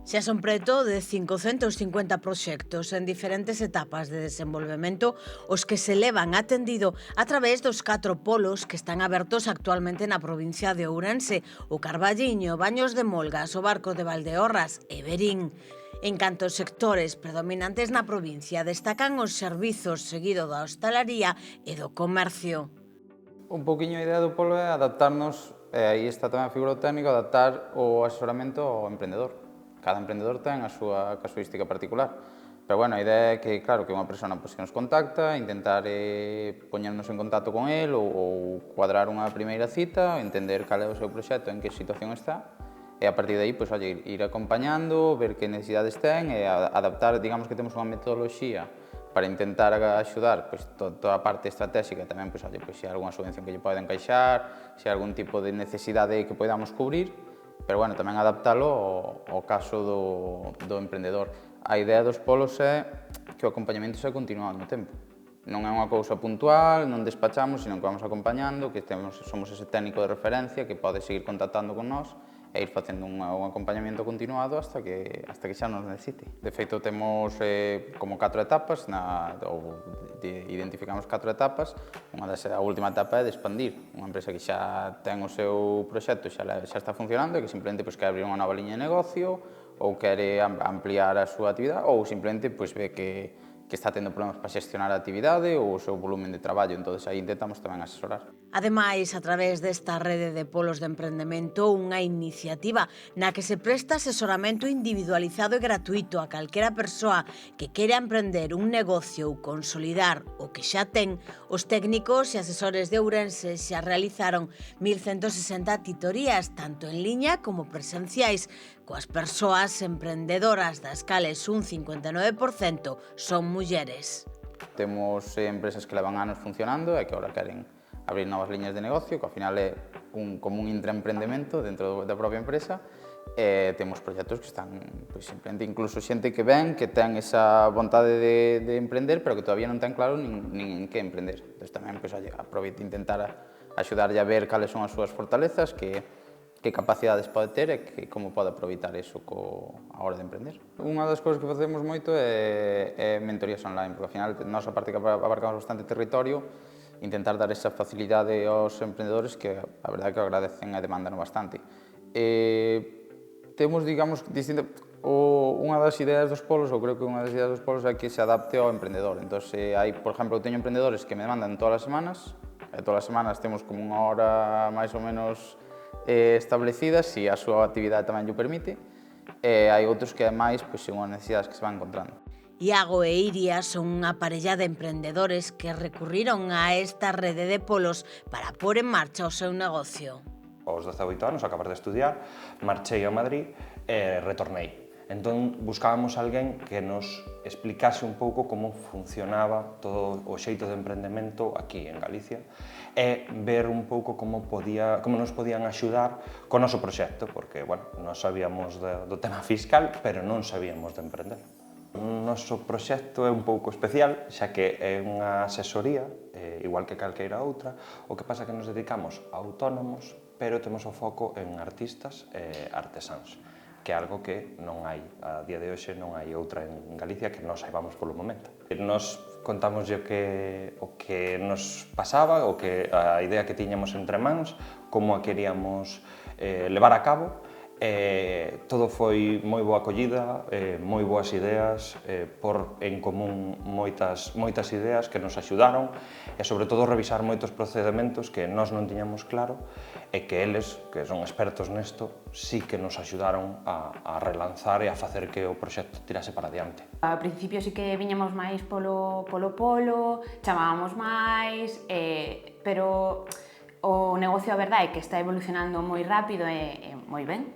Xa son preto de 550 proxectos en diferentes etapas de desenvolvemento os que se levan atendido a través dos 4 polos que están abertos actualmente na provincia de Ourense, o Carballiño, Baños de Molgas, o Barco de Valdeorras e Verín. En canto aos sectores predominantes na provincia, destacan os servizos seguido da hostalaría e do comercio. Un poquinho a idea do polo é adaptarnos, e aí está tamén a figura do técnico, adaptar o asesoramento ao emprendedor. Cada emprendedor ten a súa casuística particular. Pero, bueno, a idea é que, claro, que unha persona que nos contacta, intentar poñernos en contacto con él ou cuadrar unha primeira cita, entender cal é o seu proxecto, en que situación está, e a partir de aí, pois, ir acompañando, ver que necesidades ten e adaptar, digamos que temos unha metodoloxía para intentar axudar pois, toda a parte estratégica tamén, pois, pois, se hai algunha subvención que lle pode encaixar, se hai algún tipo de necesidade que podamos cubrir, pero, bueno, tamén adaptalo ao caso do emprendedor. A idea dos polos é que o acompañamento sea continuado no tempo. Non é unha cousa puntual, non despachamos, sino que vamos acompañando, que somos ese técnico de referencia que pode seguir contactando con nós e ir facendo un acompañamento continuado hasta que xa nos necesite. De feito, temos como 4 etapas, identificamos 4 etapas. A última etapa é de expandir. Unha empresa que xa ten o seu proxecto, xa está funcionando e que simplemente quere abrir unha nova liña de negocio ou quere ampliar a súa actividade ou simplemente ve que está tendo problemas para xestionar a actividade ou o seu volumen de traballo, entón aí intentamos tamén asesorar. Ademais, a través desta rede de polos de emprendemento, unha iniciativa na que se presta asesoramento individualizado e gratuito a calquera persoa que queira emprender un negocio ou consolidar o que xa ten, os técnicos e asesores de Ourense xa realizaron 1.160 titorías, tanto en liña como presenciais, coas persoas emprendedoras das cales un 59% son mulleres. Temos empresas que levan anos funcionando e que agora queren abrir novas liñas de negocio, que ao final é como un intraemprendemento dentro da propia empresa, e temos proxectos que están, pois, simplemente, incluso xente que ven, que ten esa vontade de emprender, pero que todavía non ten claro nin en que emprender. Entón, tamén, pois, aproveito intentar axudarlle a ver cales son as súas fortalezas, que capacidades pode ter e como pode aproveitar iso a hora de emprender. Unha das cousas que facemos moito é mentorías online, porque ao final, nós, a parte que abarcamos bastante territorio, intentar dar esa facilidade aos emprendedores que a verdade que o agradecen e demandan bastante. Temos, digamos, unha das ideas dos polos, ou creo que unha das ideas dos polos é que se adapte ao emprendedor. Entón, hai, por exemplo, eu teño emprendedores que me demandan todas as semanas, e todas as semanas temos como unha hora máis ou menos establecidas, se a súa actividade tamén o permite, e hai outros que, ademais, son as necesidades que se van encontrando. Iago e Iria son unha parella de emprendedores que recurriron a esta rede de polos para pôr en marcha o seu negocio. Aos 18 anos, acabar de estudiar, marchei a Madrid e retornei. Entón, buscábamos alguén que nos explicase un pouco como funcionaba todo o xeito de emprendemento aquí en Galicia e ver un pouco como nos podían axudar co noso proxecto, porque, bueno, nós sabíamos do tema fiscal, pero non sabíamos de emprender. O noso proxecto é un pouco especial, xa que é unha asesoría, igual que calqueira outra, o que pasa que nos dedicamos a autónomos, pero temos o foco en artistas e artesáns, que é algo que non hai, a día de hoxe non hai outra en Galicia que non saibamos polo momento. Nos contamos o que nos pasaba, a idea que tiñamos entre mans, como a queríamos levar a cabo. Todo foi moi boa acollida, moi boas ideas, por en común moitas ideas que nos axudaron e, sobre todo, revisar moitos procedementos que nós non tiñamos claro e que eles, que son expertos nesto, sí que nos axudaron a relanzar e a facer que o proxecto tirase para diante. Ao principio sí que viñamos máis polo, chamábamos máis, pero o negocio, a verdade, é que está evolucionando moi rápido e moi ben,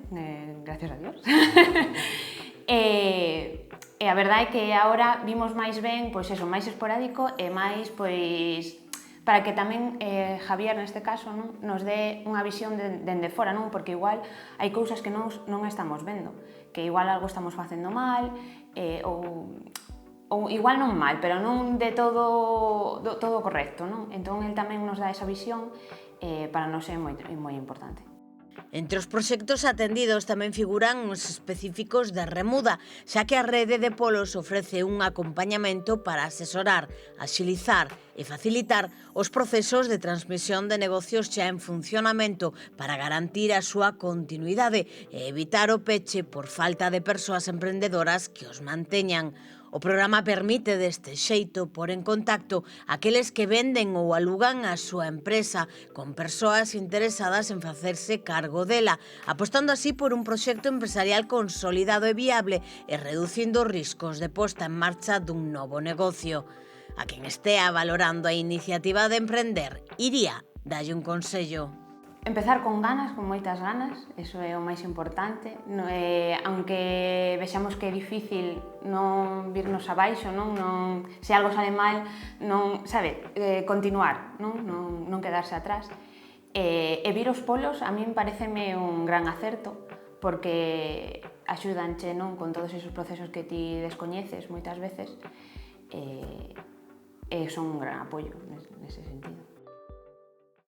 gracias a Dios. E a verdade é que agora vimos máis ben, pois eso, máis esporádico e máis, pois, para que tamén Javier, neste caso, nos dé unha visión dende fora, porque igual hai cousas que non estamos vendo, que igual algo estamos facendo mal, ou igual non mal, pero non de todo correcto, non? Entón, el tamén nos dá esa visión, para nós é moi importante. Entre os proxectos atendidos tamén figuran os específicos de Remuda, xa que a rede de polos ofrece un acompañamento para asesorar, axilizar e facilitar os procesos de transmisión de negocios xa en funcionamento para garantir a súa continuidade e evitar o peche por falta de persoas emprendedoras que os manteñan. O programa permite deste xeito pôr en contacto aqueles que venden ou alugan a súa empresa con persoas interesadas en facerse cargo dela, apostando así por un proxecto empresarial consolidado e viable e reducindo os riscos de posta en marcha dun novo negocio. A quen estea valorando a iniciativa de emprender, iría dalle un consello. Empezar con ganas, con moitas ganas, eso é o máis importante. Aunque vexamos que é difícil non virnos abaixo, se algo sale mal, continuar, non quedarse atrás. E vir os polos a min pareceme un gran acerto, porque axudanche con todos esos procesos que ti descoñeces moitas veces, e son un gran apoio nese sentido.